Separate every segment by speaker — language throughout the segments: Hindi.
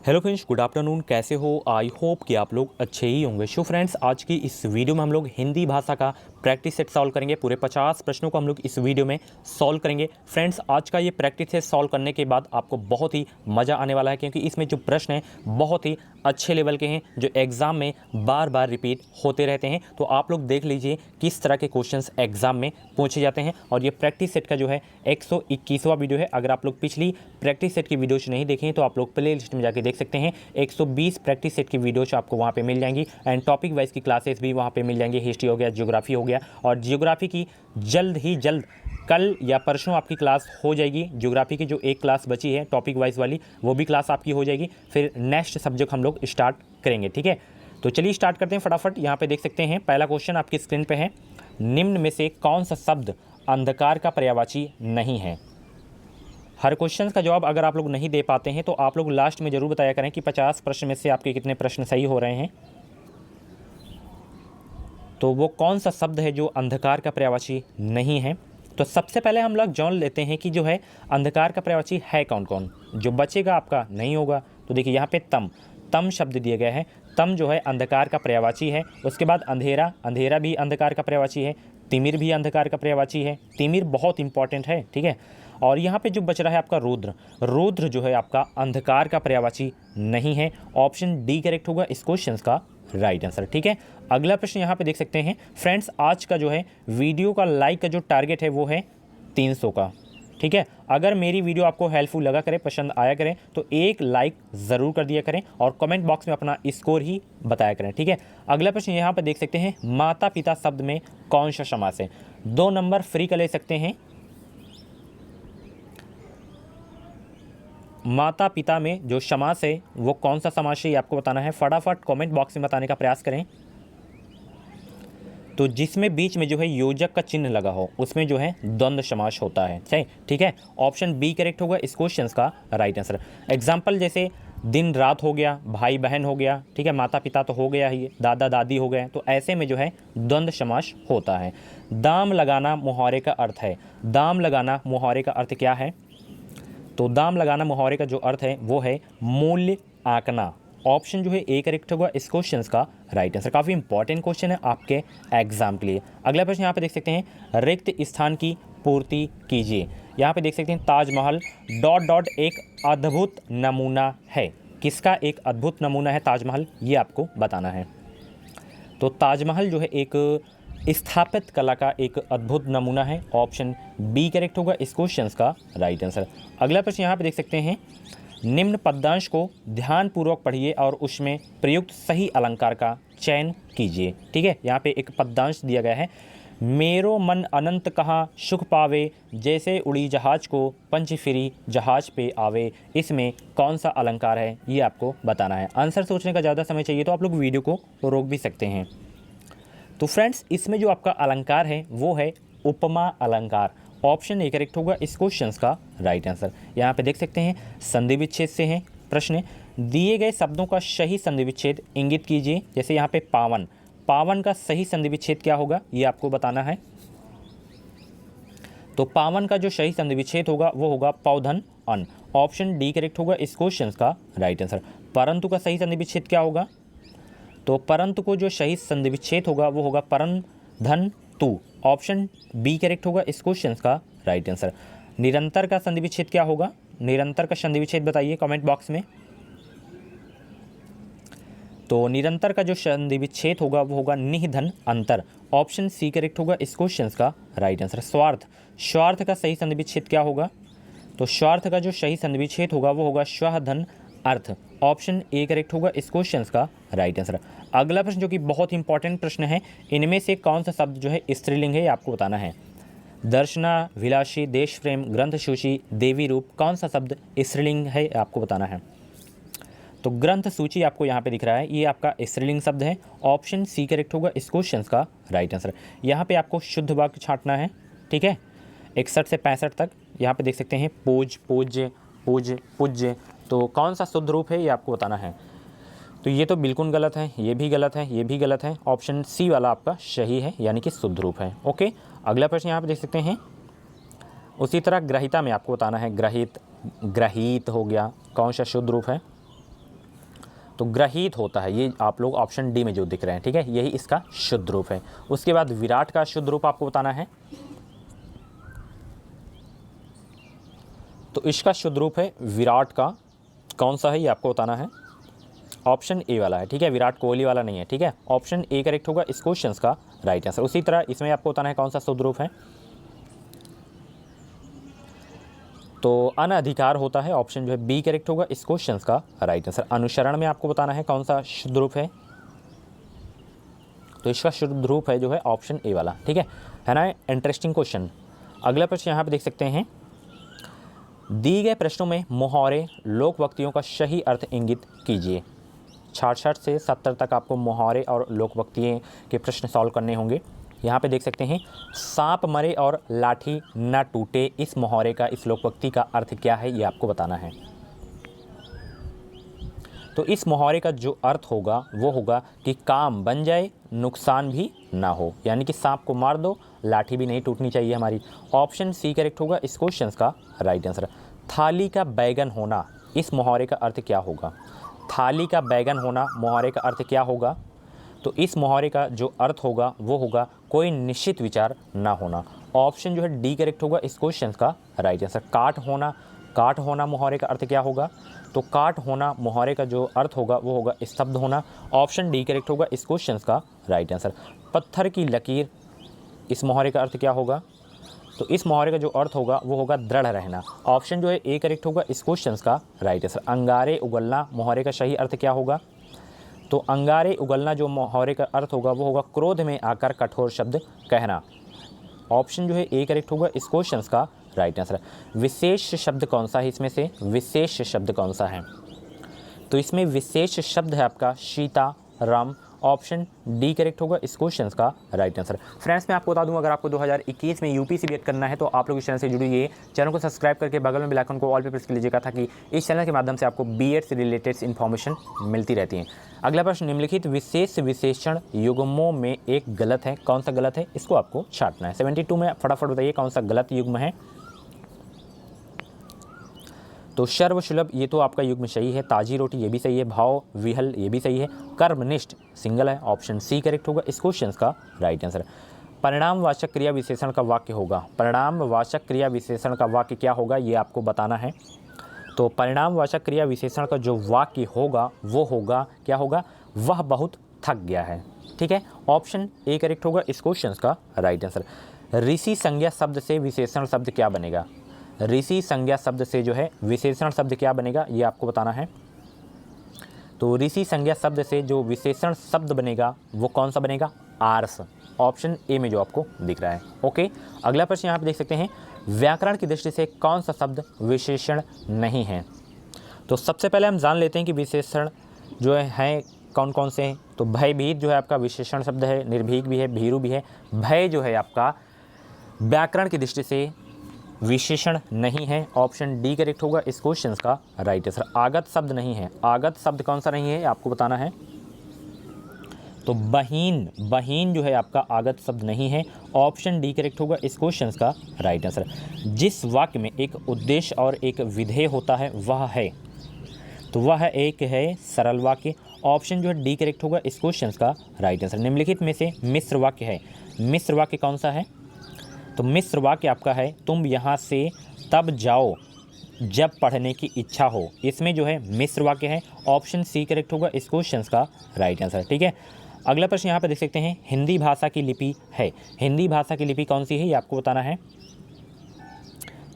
Speaker 1: Hello friends, good afternoon. कैसे हो? आई होप कि आप लोग अच्छे ही होंगे। सो फ्रेंड्स, आज की इस वीडियो में हम लोग हिंदी भाषा का प्रैक्टिस सेट सॉल्व करेंगे। पूरे 50 प्रश्नों को हम लोग इस वीडियो में सॉल्व करेंगे। फ्रेंड्स, आज का ये प्रैक्टिस सेट सॉल्व करने के बाद आपको बहुत ही मज़ा आने वाला है, क्योंकि इसमें जो प्रश्न हैं बहुत ही अच्छे लेवल के हैं, जो एग्ज़ाम में बार बार रिपीट होते रहते हैं। तो आप लोग देख लीजिए किस तरह के क्वेश्चंस एग्जाम में पूछे जाते हैं। और ये प्रैक्टिस सेट का जो है 121वां वीडियो है। अगर आप लोग पिछली प्रैक्टिस सेट की वीडियोज नहीं देखें तो आप लोग प्ले लिस्ट में जाके देख सकते हैं। 120 प्रैक्टिस सेट की वीडियोज आपको वहाँ पे मिल जाएंगी, एंड टॉपिक वाइज की क्लासेस भी वहाँ पे मिल जाएंगी। हिस्ट्री हो गया, ज्योग्राफी हो गया, और ज्योग्राफी की जल्द कल या परसों आपकी क्लास हो जाएगी। ज्योग्राफी की जो एक क्लास बची है टॉपिक वाइज वाली, वो भी क्लास आपकी हो जाएगी। फिर नेक्स्ट सब्जेक्ट हम लोग स्टार्ट करेंगे, ठीक है। तो चलिए स्टार्ट करते हैं फटाफट। यहाँ पे देख सकते हैं पहला क्वेश्चन आपकी स्क्रीन पे है। निम्न में से कौन सा शब्द अंधकार का पर्यायवाची नहीं है? हर क्वेश्चन का जवाब अगर आप लोग नहीं दे पाते हैं तो आप लोग लास्ट में ज़रूर बताया करें कि 50 प्रश्न में से आपके कितने प्रश्न सही हो रहे हैं। तो वो कौन सा शब्द है जो अंधकार का पर्यायवाची नहीं है? तो सबसे पहले हम लोग जान लेते हैं कि जो है अंधकार का पर्यायवाची है कौन कौन। जो बचेगा आपका नहीं होगा। तो देखिए यहाँ पे तम शब्द दिया गया है। तम जो है अंधकार का पर्यायवाची है। उसके बाद अंधेरा भी अंधकार का पर्यायवाची है। तिमिर भी अंधकार का पर्यायवाची है। तिमिर बहुत इंपॉर्टेंट है, ठीक है। और यहाँ पे जो बच रहा है आपका रुद्र जो है आपका अंधकार का पर्यायवाची नहीं है। ऑप्शन डी करेक्ट होगा इस क्वेश्चन का राइट आंसर, ठीक है। अगला प्रश्न यहाँ पे देख सकते हैं फ्रेंड्स, आज का जो है वीडियो का लाइक का जो टारगेट है वो है 300 का, ठीक है। अगर मेरी वीडियो आपको हेल्पफुल लगा करे, पसंद आया करें, तो एक लाइक ज़रूर कर दिया करें और कमेंट बॉक्स में अपना स्कोर ही बताया करें, ठीक है। अगला प्रश्न यहाँ पर देख सकते हैं, माता पिता शब्द में कौन सा समास है? 2 नंबर फ्री का ले सकते हैं। माता पिता में जो समास है वो कौन सा समास है ये आपको बताना है। फटाफट कमेंट बॉक्स में बताने का प्रयास करें। तो जिसमें बीच में जो है योजक का चिन्ह लगा हो उसमें जो है द्वंद्व समास होता है, सही, ठीक है। ऑप्शन बी करेक्ट होगा इस क्वेश्चन का राइट आंसर। एग्जाम्पल जैसे दिन रात हो गया, भाई बहन हो गया, ठीक है। माता पिता तो हो गया ही, दादा दादी हो गए, तो ऐसे में जो है द्वंद्व समास होता है। दाम लगाना मुहावरे का अर्थ है। दाम लगाना मुहावरे का अर्थ क्या है? तो दाम लगाना मुहावरे का जो अर्थ है वो है मूल्य आंकना। ऑप्शन जो है ए करेक्ट होगा इस क्वेश्चन का राइट आंसर। काफ़ी इंपॉर्टेंट क्वेश्चन है आपके एग्जाम के लिए। अगला प्रश्न यहाँ पे देख सकते हैं, रिक्त स्थान की पूर्ति कीजिए। यहाँ पे देख सकते हैं ताजमहल ... एक अद्भुत नमूना है। किसका एक अद्भुत नमूना है ताजमहल, ये आपको बताना है। तो ताजमहल जो है एक स्थापित कला का एक अद्भुत नमूना है। ऑप्शन बी करेक्ट होगा इस क्वेश्चन का राइट आंसर। अगला प्रश्न यहाँ पे देख सकते हैं, निम्न पद्यांश को ध्यानपूर्वक पढ़िए और उसमें प्रयुक्त सही अलंकार का चयन कीजिए, ठीक है। यहाँ पे एक पद्यांश दिया गया है, मेरो मन अनंत कहाँ सुख पावे, जैसे उड़ी जहाज को पंच फिरी जहाज पे आवे। इसमें कौन सा अलंकार है ये आपको बताना है। आंसर सोचने का ज़्यादा समय चाहिए तो आप लोग वीडियो को रोक भी सकते हैं। तो फ्रेंड्स, इसमें जो आपका अलंकार है वो है उपमा अलंकार। ऑप्शन ए करेक्ट होगा इस क्वेश्चन का राइट आंसर। यहाँ पे देख सकते हैं संधि विच्छेद से है प्रश्न। दिए गए शब्दों का सही संधि विच्छेद इंगित कीजिए। जैसे यहाँ पे पावन का सही संधि विच्छेद क्या होगा ये आपको बताना है। तो पावन का जो सही संधि विच्छेद होगा वो होगा पौधन अन। ऑप्शन डी करेक्ट होगा इस क्वेश्चन का राइट आंसर। परंतु का सही संधि विच्छेद क्या होगा? तो परंतु को जो सही संधि विच्छेद होगा वो होगा परन धन तु। ऑप्शन बी करेक्ट होगा इस क्वेश्चन का राइट आंसर। निरंतर का संधि विच्छेद क्या होगा? निरंतर का संधि विच्छेद बताइए कमेंट बॉक्स में। तो निरंतर का जो संधि विच्छेद होगा वो होगा निधन अंतर। ऑप्शन सी करेक्ट होगा इस क्वेश्चन का राइट आंसर। स्वार्थ का सही संधि विच्छेद क्या होगा? तो स्वार्थ का जो सही संधि विच्छेद होगा वो होगा स्व धन अर्थ। ऑप्शन ए करेक्ट होगा इस क्वेश्चन का राइट आंसर। अगला प्रश्न जो कि बहुत इंपॉर्टेंट प्रश्न है, इनमें से कौन सा शब्द जो है स्त्रीलिंग है ये आपको बताना है। दर्शना, विलासी, देश प्रेम, ग्रंथ सूची, देवी रूप, कौन सा शब्द स्त्रीलिंग है आपको बताना है। तो ग्रंथ सूची आपको यहाँ पे दिख रहा है, ये आपका स्त्रीलिंग शब्द है। ऑप्शन सी करेक्ट होगा इस क्वेश्चन का राइट आंसर। यहाँ पे आपको शुद्ध वाक्य छांटना है, ठीक है। 61 से 65 तक यहाँ पे देख सकते हैं पूज, पूज्य, पूज्य। तो कौन सा शुद्ध रूप है ये आपको बताना है। तो ये तो बिल्कुल गलत है, ये भी गलत है, ये भी गलत है। ऑप्शन सी वाला आपका सही है, यानी कि शुद्ध रूप है। ओके, अगला प्रश्न यहाँ पे देख सकते हैं, उसी तरह ग्रहिता में आपको बताना है। ग्रहित हो गया, कौन सा शुद्ध रूप है। तो ग्रहित होता है, ये आप लोग ऑप्शन डी में जो दिख रहे हैं, ठीक है, यही इसका शुद्ध रूप है। उसके बाद विराट का शुद्ध रूप आपको बताना है। तो इसका शुद्ध रूप है विराट का, कौन सा है ये आपको बताना है। ऑप्शन ए वाला है, ठीक है, विराट कोहली वाला नहीं है, ठीक है। ऑप्शन ए करेक्ट होगा इस क्वेश्चन का राइट आंसर। उसी तरह इसमें आपको बताना है कौन सा शुद्ध रूप है। तो अनधिकार होता है, ऑप्शन जो है बी करेक्ट होगा इस क्वेश्चन का राइट आंसर। अनुसरण में आपको बताना है कौन सा शुद्ध रूप है। तो इसका शुद्ध रूप है जो है ऑप्शन ए वाला, ठीक है ना। Interesting question. अगला प्रश्न यहाँ पे देख सकते हैं, दिए गए प्रश्नों में मुहावरे लोकवक्तियों का सही अर्थ इंगित कीजिए। 66 से 70 तक आपको मुहावरे और लोकवक्तियों के प्रश्न सॉल्व करने होंगे। यहाँ पे देख सकते हैं, सांप मरे और लाठी न टूटे, इस मुहावरे का, इस लोकवक्ति का अर्थ क्या है ये आपको बताना है। तो इस मुहावरे का जो अर्थ होगा वो होगा कि काम बन जाए, नुकसान भी ना हो, यानी कि सांप को मार दो, लाठी भी नहीं टूटनी चाहिए हमारी। ऑप्शन सी करेक्ट होगा इस क्वेश्चन का राइट आंसर। थाली का बैगन होना, इस मुहावरे का अर्थ क्या होगा। थाली का बैगन होना मुहावरे का अर्थ क्या होगा। तो इस मुहावरे का जो अर्थ होगा वो होगा कोई निश्चित विचार ना होना। ऑप्शन जो है डी करेक्ट होगा इस क्वेश्चन का राइट आंसर। काट होना मुहावरे का अर्थ क्या होगा। तो काट होना मुहावरे का जो अर्थ होगा वो होगा स्तब्ध होना। ऑप्शन डी करेक्ट होगा इस क्वेश्चन का राइट आंसर। पत्थर की लकीर, इस मुहावरे का अर्थ क्या होगा। तो इस मुहावरे का जो अर्थ होगा वो होगा दृढ़ रहना। ऑप्शन जो है ए करेक्ट होगा इस क्वेश्चन का राइट आंसर। अंगारे उगलना मुहावरे का सही अर्थ क्या होगा। तो अंगारे उगलना जो मुहावरे का अर्थ होगा वो होगा क्रोध में आकर कठोर शब्द कहना। ऑप्शन जो है ए करेक्ट होगा इस क्वेश्चन का राइट आंसर। विशेष शब्द कौन सा है इसमें से, विशेष शब्द कौन सा है। तो इसमें विशेष शब्द है आपका सीताराम। ऑप्शन डी करेक्ट होगा इस क्वेश्चन का राइट आंसर। फ्रेंड्स मैं आपको बता दूं, अगर आपको 2021 में यूपीएससी बीएड करना है तो आप लोग इस चैनल से जुड़िए। चैनल को सब्सक्राइब करके बगल में बेल आइकन को ऑल पे प्रेस कर लीजिएगा, ताकि इस चैनल के माध्यम से आपको बीएड से रिलेटेड इन्फॉर्मेशन मिलती रहती है। अगला प्रश्न, निम्नलिखित विशेष विशेषण युग्मों में एक गलत है, कौन सा गलत है, इसको आपको छांटना है। 72 में फटाफट बताइए कौन सा गलत युग्म है। तो सर्वसुलभ ये तो आपका युग्म सही है। ताजी रोटी ये भी सही है। भाव विहल ये भी सही है। कर्मनिष्ठ सिंगल है। ऑप्शन सी करेक्ट होगा इस क्वेश्चन का राइट आंसर। परिणामवाचक क्रिया विशेषण का वाक्य होगा, परिणामवाचक क्रिया विशेषण का वाक्य क्या होगा ये आपको बताना है। तो परिणामवाचक क्रिया विशेषण का जो वाक्य होगा वो होगा क्या होगा, वह बहुत थक गया है, ठीक है। ऑप्शन ए करेक्ट होगा इस क्वेश्चन का राइट आंसर। ऋषि संज्ञा शब्द से विशेषण शब्द क्या बनेगा। ऋषि संज्ञा शब्द से जो है विशेषण शब्द क्या बनेगा ये आपको बताना है। तो ऋषि संज्ञा शब्द से जो विशेषण शब्द बनेगा वो कौन सा बनेगा, आर्स। ऑप्शन ए में जो आपको दिख रहा है। ओके, अगला प्रश्न यहाँ पे देख सकते हैं, व्याकरण की दृष्टि से कौन सा शब्द विशेषण नहीं है। तो सबसे पहले हम जान लेते हैं कि विशेषण जो है कौन कौन से हैं। तो भयभीत जो है आपका विशेषण शब्द है, निर्भीक भी है, भीरू भी है। भय जो है आपका व्याकरण की दृष्टि से विशेषण नहीं है। ऑप्शन डी करेक्ट होगा इस क्वेश्चन का राइट आंसर। आगत शब्द नहीं है। आगत शब्द कौन सा नहीं है आपको बताना है। तो बहीन जो है आपका आगत शब्द नहीं है। ऑप्शन डी करेक्ट होगा इस क्वेश्चन का राइट आंसर। जिस वाक्य में एक उद्देश्य और एक विधेय होता है वह है, तो वह एक है सरल वाक्य। ऑप्शन जो है डी करेक्ट होगा इस क्वेश्चन का राइट आंसर। निम्नलिखित में से मिश्र वाक्य है, मिश्र वाक्य कौन सा है। तो मिश्र वाक्य आपका है, तुम यहाँ से तब जाओ जब पढ़ने की इच्छा हो। इसमें जो है मिश्र वाक्य है। ऑप्शन सी करेक्ट होगा इस क्वेश्चन का राइट आंसर, ठीक है। अगला प्रश्न यहाँ पर देख सकते हैं, हिंदी भाषा की लिपि है। हिंदी भाषा की लिपि कौन सी है ये आपको बताना है।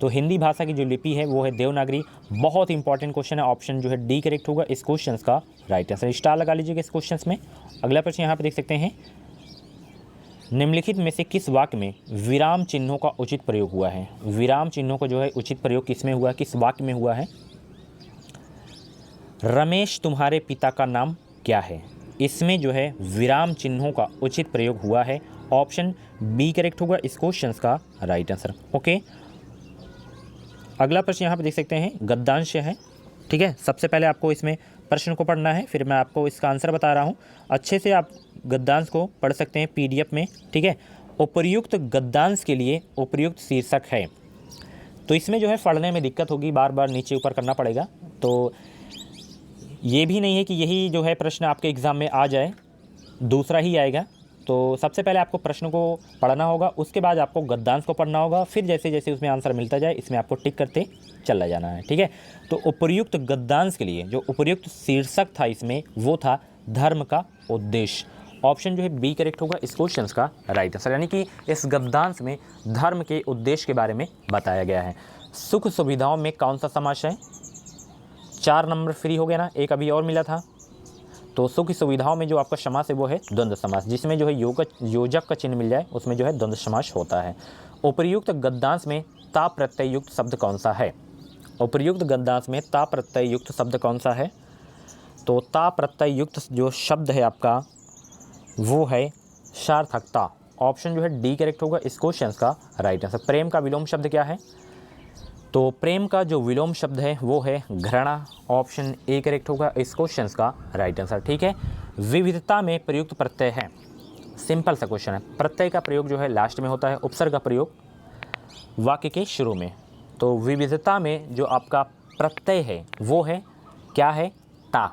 Speaker 1: तो हिंदी भाषा की जो लिपि है वो है देवनागरी। बहुत इंपॉर्टेंट क्वेश्चन है। ऑप्शन जो है डी करेक्ट होगा इस क्वेश्चन का राइट आंसर। स्टार लगा लीजिएगा इस क्वेश्चन में। अगला प्रश्न यहाँ पर देख सकते हैं, निम्नलिखित में से किस वाक्य में विराम चिन्हों का उचित प्रयोग हुआ है। विराम चिन्हों का जो है उचित प्रयोग किस में हुआ है, किस वाक्य में हुआ है। रमेश तुम्हारे पिता का नाम क्या है, इसमें जो है विराम चिन्हों का उचित प्रयोग हुआ है। ऑप्शन बी करेक्ट होगा इस क्वेश्चन का राइट आंसर। ओके, अगला प्रश्न यहाँ पे देख सकते हैं, गद्यांश है, ठीक है। सबसे पहले आपको इसमें प्रश्न को पढ़ना है, फिर मैं आपको इसका आंसर बता रहा हूँ। अच्छे से आप गद्यांश को पढ़ सकते हैं पीडीएफ में, ठीक है। उपर्युक्त गद्यांश के लिए उपर्युक्त शीर्षक है। तो इसमें जो है पढ़ने में दिक्कत होगी, बार बार नीचे ऊपर करना पड़ेगा। तो ये भी नहीं है कि यही जो है प्रश्न आपके एग्ज़ाम में आ जाए, दूसरा ही आएगा। तो सबसे पहले आपको प्रश्न को पढ़ना होगा, उसके बाद आपको गद्यांश को पढ़ना होगा, फिर जैसे जैसे उसमें आंसर मिलता जाए इसमें आपको टिक करते चला जाना है, ठीक है। तो उपर्युक्त गद्यांश के लिए जो उपर्युक्त शीर्षक था इसमें वो था धर्म का उद्देश्य। ऑप्शन जो है बी करेक्ट होगा इस क्वेश्चन का राइट आंसर, यानी कि इस गद्यांश में धर्म के उद्देश्य के बारे में बताया गया है। सुख सुविधाओं में कौन सा समास है? 4 नंबर फ्री हो गया ना, एक अभी और मिला था। तो सुख सुविधाओं में जो आपका समास है वो है द्वंद्व समास, जिसमें जो है योजक का चिन्ह मिल जाए उसमें जो है द्वंद्व समास होता है। उपर्युक्त गद्यांश में ता प्रत्यय युक्त शब्द कौन सा है? उपर्युक्त गद्यांश में ता प्रत्यय युक्त शब्द कौन सा है? तो ता प्रत्यय युक्त जो शब्द है आपका वो है सार्थकता। ऑप्शन जो है डी करेक्ट होगा इस क्वेश्चन का राइट आंसर। प्रेम का विलोम शब्द क्या है? तो प्रेम का जो विलोम शब्द है वो है घृणा। ऑप्शन ए करेक्ट होगा इस क्वेश्चन का राइट आंसर, ठीक है। विविधता में प्रयुक्त प्रत्यय है, सिंपल सा क्वेश्चन है। प्रत्यय का प्रयोग जो है लास्ट में होता है, उपसर्ग का प्रयोग वाक्य के शुरू में। तो विविधता में जो आपका प्रत्यय है वो है क्या है? ता।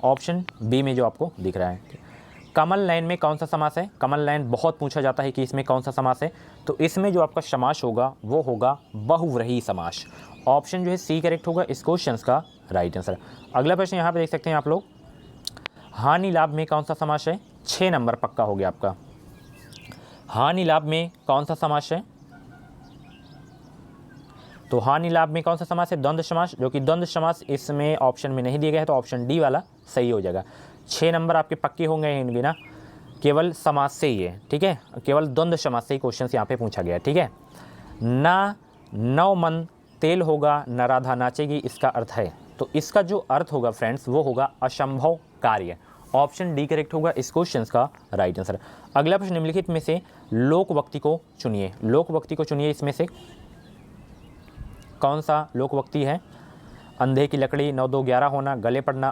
Speaker 1: ऑप्शन बी में जो आपको दिख रहा है। कमल लाइन में कौन सा समास है? कमल लाइन बहुत पूछा जाता है कि इसमें कौन सा समास है, तो इसमें जो आपका समास होगा वो होगा बहुव्रीहि समास। ऑप्शन जो है सी करेक्ट होगा इस क्वेश्चन का राइट आंसर। अगला प्रश्न यहाँ पे देख सकते हैं आप लोग, हानि लाभ में कौन सा समास है? 6 नंबर पक्का हो गया आपका। हानि लाभ में कौन सा समास है? तो हानि लाभ में कौन सा समास है? द्वंद्व समास, जो कि द्वंद्व समास इसमें ऑप्शन में नहीं दिया गया है, तो ऑप्शन डी वाला सही हो जाएगा। 6 नंबर आपके पक्के होंगे इनके ना, केवल समास से ही है, ठीक है। केवल द्वंद्व समास से ही क्वेश्चन यहाँ पे पूछा गया है, ठीक है। ना नौ मन तेल होगा न राधा नाचेगी, इसका अर्थ है, तो इसका जो अर्थ होगा फ्रेंड्स वो होगा असंभव कार्य। ऑप्शन डी करेक्ट होगा इस क्वेश्चन का राइट आंसर। अगला प्रश्न, निम्नलिखित में से लोकवक्ति को चुनिए। लोकवक्ति को चुनिए, इसमें से कौन सा लोकवक्ति है? अंधे की लकड़ी 9 2 11 होना, गले पड़ना,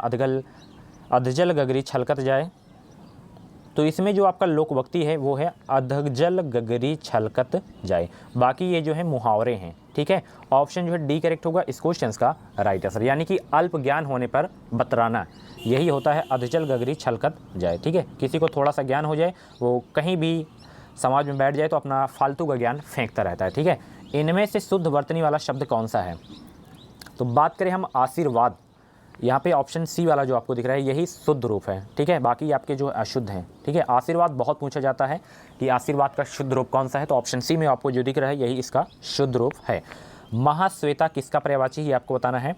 Speaker 1: अधजल गगरी छलकत जाए। तो इसमें जो आपका लोकवक्ति है वो है अधजल गगरी छलकत जाए। बाकी ये जो है मुहावरे हैं, ठीक है। ऑप्शन जो है डी करेक्ट होगा इस क्वेश्चन का राइट आंसर, यानी कि अल्प ज्ञान होने पर बतराना, यही होता है अधजल गगरी छलकत जाए, ठीक है। किसी को थोड़ा सा ज्ञान हो जाए, वो कहीं भी समाज में बैठ जाए तो अपना फालतू का ज्ञान फेंकता रहता है, ठीक है। इनमें से शुद्ध वर्तनी वाला शब्द कौन सा है? तो बात करें हम आशीर्वाद, यहाँ पे ऑप्शन सी वाला जो आपको दिख रहा है यही शुद्ध रूप है, ठीक है। बाकी आपके जो अशुद्ध हैं, ठीक है। आशीर्वाद बहुत पूछा जाता है कि आशीर्वाद का शुद्ध रूप कौन सा है, तो ऑप्शन सी में आपको जो दिख रहा है यही इसका शुद्ध रूप है। महाश्वेता किसका पर्यायवाची है, आपको बताना है।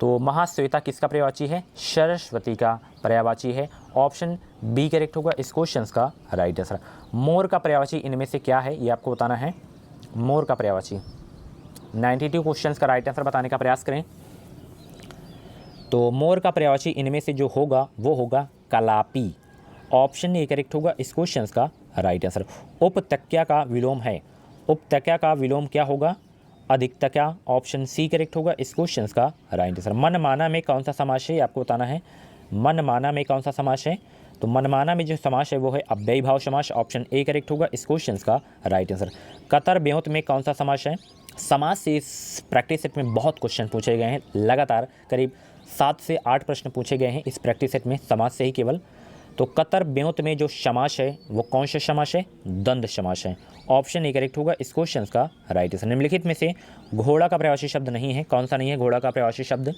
Speaker 1: तो महाश्वेता किसका पर्यायवाची है? सरस्वती का पर्यायवाची है। ऑप्शन बी करेक्ट होगा इस क्वेश्चन का राइट आंसर। मोर का पर्यायवाची इनमें से क्या है, ये आपको बताना है। मोर का पर्यायवाची 92 क्वेश्चंस का राइट आंसर बताने का प्रयास करें। तो मोर का पर्यायवाची इनमें से जो होगा वो होगा कलापी। ऑप्शन ए करेक्ट होगा इस क्वेश्चन का राइट आंसर। उपत्यका का विलोम है, उपत्यका का विलोम क्या होगा? अधिकतका। ऑप्शन सी करेक्ट होगा इस क्वेश्चन का राइट आंसर। मनमाना में कौन सा समास है, आपको बताना है। मनमाना में कौन सा समास है? तो मनमाना में जो समास है वो है अव्ययी भाव समास। ऑप्शन ए करेक्ट होगा इस क्वेश्चन का राइट आंसर। कतर ब्योत में कौन सा समास है? समास से इस प्रैक्टिस सेट में बहुत क्वेश्चन पूछे गए हैं, लगातार करीब 7 से 8 प्रश्न पूछे गए हैं इस प्रैक्टिस सेट में समास से ही केवल। तो कतर ब्योत में जो समास है वो कौन सा समास है? द्वंद्व समास है। ऑप्शन ए करेक्ट होगा इस क्वेश्चन का राइट आंसर। निम्नलिखित में से घोड़ा का पर्यायवाची शब्द नहीं है, कौन सा नहीं है घोड़ा का पर्यायवाची शब्द?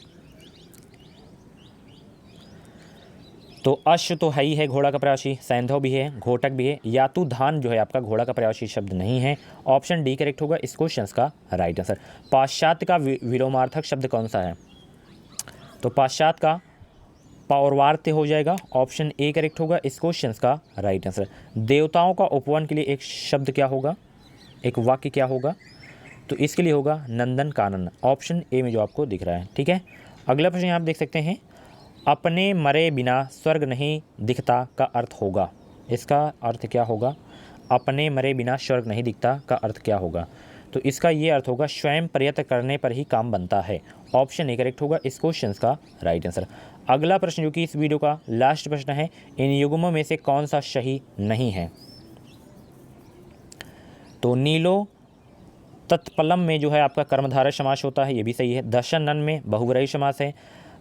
Speaker 1: तो अश्व तो है ही है घोड़ा का पर्यायवाची, सैंधव भी है, घोटक भी है, यातुधान जो है आपका घोड़ा का पर्यायवाची शब्द नहीं है। ऑप्शन डी करेक्ट होगा इस क्वेश्चन का राइट आंसर। पाश्चात्य का विलोमार्थक शब्द कौन सा है? तो पाश्चात्य का पौर्वार्त्य हो जाएगा। ऑप्शन ए करेक्ट होगा इस क्वेश्चन का राइट आंसर। देवताओं का उपवन के लिए एक शब्द क्या होगा, एक वाक्य क्या होगा? तो इसके लिए होगा नंदन कानन। ऑप्शन ए में जो आपको दिख रहा है, ठीक है। अगला प्रश्न यहाँ आप देख सकते हैं, अपने मरे बिना स्वर्ग नहीं दिखता का अर्थ होगा, इसका अर्थ क्या होगा? अपने मरे बिना स्वर्ग नहीं दिखता का अर्थ क्या होगा? तो इसका ये अर्थ होगा स्वयं प्रयत्न करने पर ही काम बनता है। ऑप्शन ए करेक्ट होगा इस क्वेश्चन का राइट आंसर। अगला प्रश्न जो कि इस वीडियो का लास्ट प्रश्न है, इन युग्मों में से कौन सा सही नहीं है? तो नीलो तत्पलम में जो है आपका कर्मधारय समास होता है, ये भी सही है। दशनन में बहुव्रीहि समास है।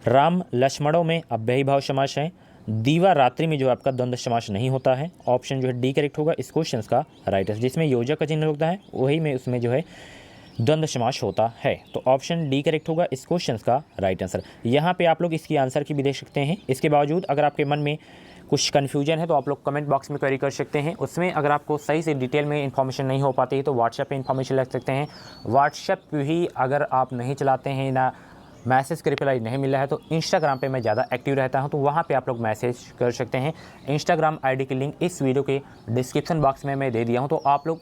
Speaker 1: राम लक्ष्मणों में अव्ययी भाव समास है। दीवा रात्रि में जो है आपका द्वंद्व समास नहीं होता है। ऑप्शन जो है डी करेक्ट होगा इस क्वेश्चन का राइट आंसर। जिसमें योजक का चिन्ह होता है वही में उसमें जो है द्वंद्व समास होता है। तो ऑप्शन डी करेक्ट होगा इस क्वेश्चन का राइट आंसर। यहाँ पे आप लोग इसकी आंसर की भी देख सकते हैं। इसके बावजूद अगर आपके मन में कुछ कन्फ्यूजन है तो आप लोग कमेंट बॉक्स में क्वेरी कर सकते हैं। उसमें अगर आपको सही से डिटेल में इन्फॉर्मेशन नहीं हो पाती है तो व्हाट्सएप पे इन्फॉर्मेशन रख सकते हैं। व्हाट्सएप भी अगर आप नहीं चलाते हैं ना, मैसेज का रिप्लाई नहीं मिला है तो इंस्टाग्राम पे मैं ज़्यादा एक्टिव रहता हूं, तो वहां पे आप लोग मैसेज कर सकते हैं। इंस्टाग्राम आईडी की लिंक इस वीडियो के डिस्क्रिप्शन बॉक्स में मैं दे दिया हूं, तो आप लोग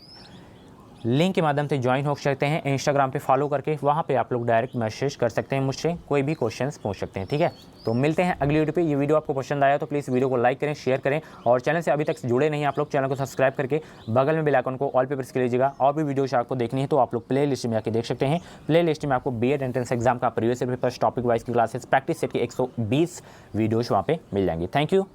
Speaker 1: लिंक के माध्यम से ज्वाइन हो सकते हैं। इंस्टाग्राम पे फॉलो करके वहाँ पे आप लोग डायरेक्ट मैसेज कर सकते हैं, मुझसे कोई भी क्वेश्चंस पूछ सकते हैं। ठीक है, तो मिलते हैं अगली वीडियो पे। ये वीडियो आपको पसंद आया तो प्लीज़ वीडियो को लाइक करें, शेयर करें, और चैनल से अभी तक जुड़े नहीं आप लोग चैनल को सब्सक्राइब करके बगल में बेल आइकन को ऑल पे प्रेस कर लीजिएगा। और भी वीडियोज आपको देखनी है तो आप लोग प्ले लिस्ट में आके देख सकते हैं। प्ले लिस्ट में आपको बीएड एंट्रेंस एग्जाम का प्रीवियस पेपर्स, टॉपिक वाइज की क्लासेस, प्रैक्टिस सेट की 120 वीडियोज वहाँ पे मिल जाएंगी। Thank you.